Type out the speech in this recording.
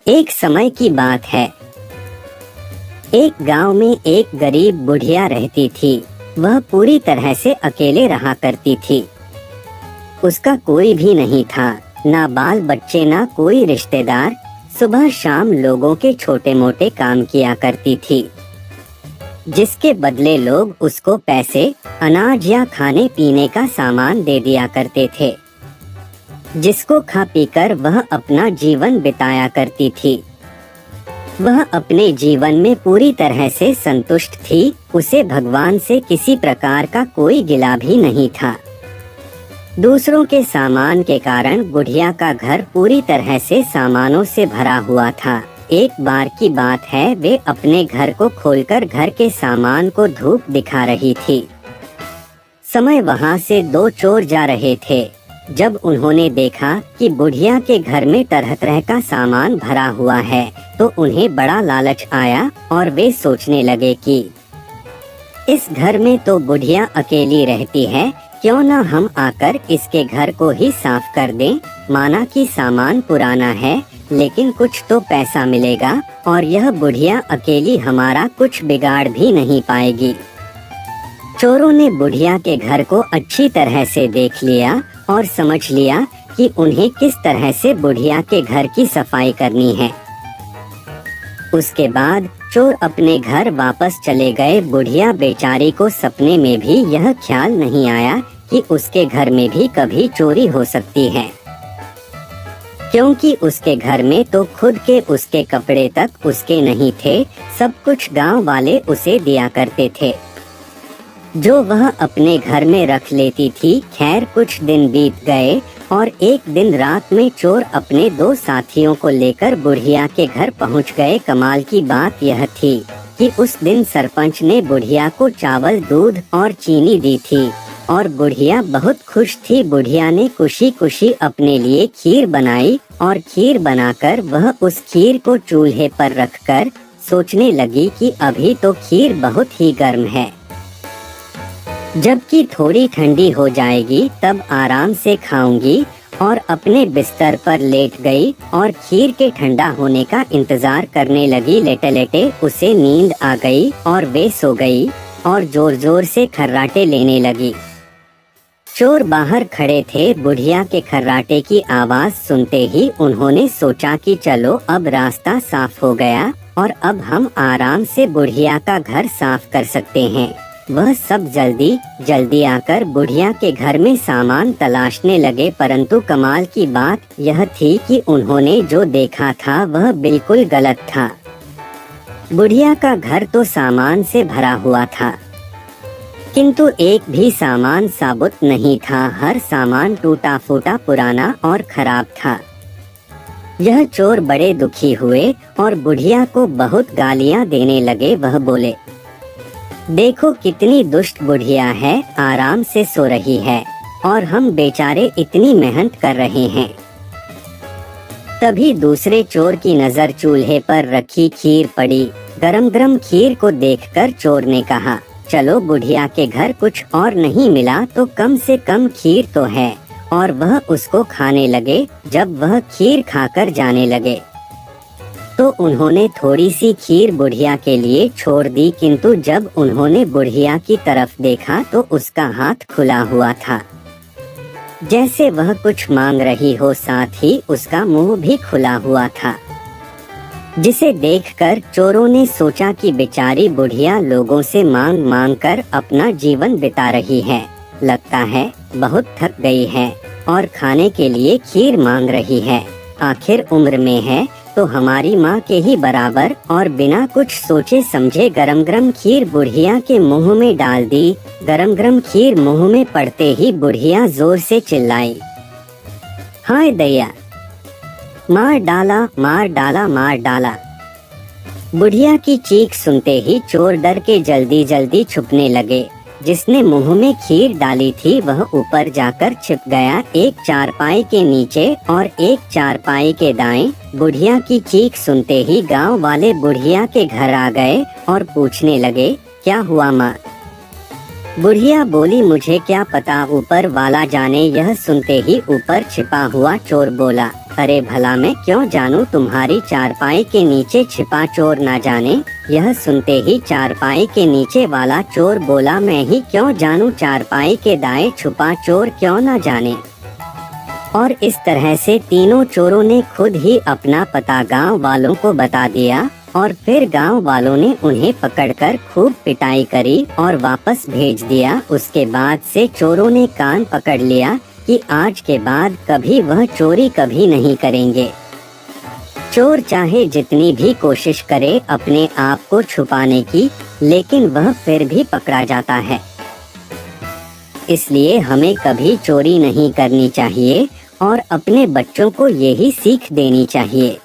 एक समय की बात है। एक गांव में एक गरीब बुढ़िया रहती थी। वह पूरी तरह से अकेले रहा करती थी। उसका कोई भी नहीं था, ना बाल बच्चे, ना कोई रिश्तेदार। सुबह शाम लोगों के छोटे मोटे काम किया करती थी, जिसके बदले लोग उसको पैसे, अनाज या खाने पीने का सामान दे दिया करते थे, जिसको खा पीकर वह अपना जीवन बिताया करती थी। वह अपने जीवन में पूरी तरह से संतुष्ट थी। उसे भगवान से किसी प्रकार का कोई गिला भी नहीं था। दूसरों के सामान के कारण बुढ़िया का घर पूरी तरह से सामानों से भरा हुआ था। एक बार की बात है, वे अपने घर को खोलकर घर के सामान को धूप दिखा रही थी। समय वहां से दो चोर जा रहे थे। जब उन्होंने देखा कि बुढ़िया के घर में तरह तरह का सामान भरा हुआ है, तो उन्हें बड़ा लालच आया और वे सोचने लगे कि इस घर में तो बुढ़िया अकेली रहती है, क्यों न हम आकर इसके घर को ही साफ कर दें। माना कि सामान पुराना है, लेकिन कुछ तो पैसा मिलेगा और यह बुढ़िया अकेली हमारा कुछ बिगाड़ भी नहीं पाएगी। चोरों ने बुढ़िया के घर को अच्छी तरह से देख लिया और समझ लिया कि उन्हें किस तरह से बुढ़िया के घर की सफाई करनी है। उसके बाद चोर अपने घर वापस चले गए। बुढ़िया बेचारी को सपने में भी यह ख्याल नहीं आया कि उसके घर में भी कभी चोरी हो सकती है, क्योंकि उसके घर में तो खुद के उसके कपड़े तक उसके नहीं थे। सब कुछ गांव वाले उसे दिया करते थे, जो वह अपने घर में रख लेती थी। खैर, कुछ दिन बीत गए और एक दिन रात में चोर अपने दो साथियों को लेकर बुढ़िया के घर पहुंच गए। कमाल की बात यह थी कि उस दिन सरपंच ने बुढ़िया को चावल, दूध और चीनी दी थी और बुढ़िया बहुत खुश थी। बुढ़िया ने खुशी खुशी अपने लिए खीर बनाई और खीर बनाकर वह उस खीर को चूल्हे पर रखकर सोचने लगी कि अभी तो खीर बहुत ही गर्म है, जबकि थोड़ी ठंडी हो जाएगी तब आराम से खाऊंगी। और अपने बिस्तर पर लेट गई और खीर के ठंडा होने का इंतजार करने लगी। लेटे लेटे उसे नींद आ गई और वे सो गई और जोर जोर से खर्राटे लेने लगी। चोर बाहर खड़े थे। बुढ़िया के खर्राटे की आवाज सुनते ही उन्होंने सोचा कि चलो अब रास्ता साफ हो गया और अब हम आराम से बुढ़िया का घर साफ कर सकते हैं। वह सब जल्दी जल्दी आकर बुढ़िया के घर में सामान तलाशने लगे, परंतु कमाल की बात यह थी कि उन्होंने जो देखा था वह बिल्कुल गलत था। बुढ़िया का घर तो सामान से भरा हुआ था, किंतु एक भी सामान साबुत नहीं था। हर सामान टूटा फूटा, पुराना और खराब था। यह चोर बड़े दुखी हुए और बुढ़िया को बहुत गालियां देने लगे। वह बोले, देखो कितनी दुष्ट बुढ़िया है, आराम से सो रही है और हम बेचारे इतनी मेहनत कर रहे हैं। तभी दूसरे चोर की नजर चूल्हे पर रखी खीर पड़ी। गरम गरम खीर को देखकर चोर ने कहा, चलो बुढ़िया के घर कुछ और नहीं मिला तो कम से कम खीर तो है, और वह उसको खाने लगे। जब वह खीर खाकर जाने लगे तो उन्होंने थोड़ी सी खीर बुढ़िया के लिए छोड़ दी, किंतु जब उन्होंने बुढ़िया की तरफ देखा तो उसका हाथ खुला हुआ था, जैसे वह कुछ मांग रही हो। साथ ही उसका मुंह भी खुला हुआ था, जिसे देखकर चोरों ने सोचा कि बेचारी बुढ़िया लोगों से मांग मांग कर अपना जीवन बिता रही है। लगता है बहुत थक गई है और खाने के लिए खीर मांग रही है। आखिर उम्र में है तो हमारी माँ के ही बराबर। और बिना कुछ सोचे समझे गरम गरम खीर बुढ़िया के मुंह में डाल दी। गरम गरम खीर मुंह में पड़ते ही बुढ़िया जोर से चिल्लाई, हाय दैया, मार डाला, मार डाला, मार डाला। बुढ़िया की चीख सुनते ही चोर डर के जल्दी जल्दी छुपने लगे। जिसने मुंह में खीर डाली थी वह ऊपर जाकर छिप गया, एक चारपाई के नीचे और एक चारपाई के दाएं। बुढ़िया की चीख सुनते ही गांव वाले बुढ़िया के घर आ गए और पूछने लगे, क्या हुआ माँ? बुढ़िया बोली, मुझे क्या पता, ऊपर वाला जाने। यह सुनते ही ऊपर छिपा हुआ चोर बोला, अरे भला मैं क्यों जानूं तुम्हारी चारपाई के नीचे छिपा चोर ना जाने। यह सुनते ही चारपाई के नीचे वाला चोर बोला, मैं ही क्यों जानूं चारपाई के दाएं छुपा चोर क्यों ना जाने। और इस तरह से तीनों चोरों ने खुद ही अपना पता गांव वालों को बता दिया और फिर गांव वालों ने उन्हें पकड़कर खूब पिटाई करी और वापस भेज दिया। उसके बाद से चोरों ने कान पकड़ लिया कि आज के बाद कभी वह चोरी कभी नहीं करेंगे। चोर चाहे जितनी भी कोशिश करे अपने आप को छुपाने की, लेकिन वह फिर भी पकड़ा जाता है। इसलिए हमें कभी चोरी नहीं करनी चाहिए और अपने बच्चों को यही सीख देनी चाहिए।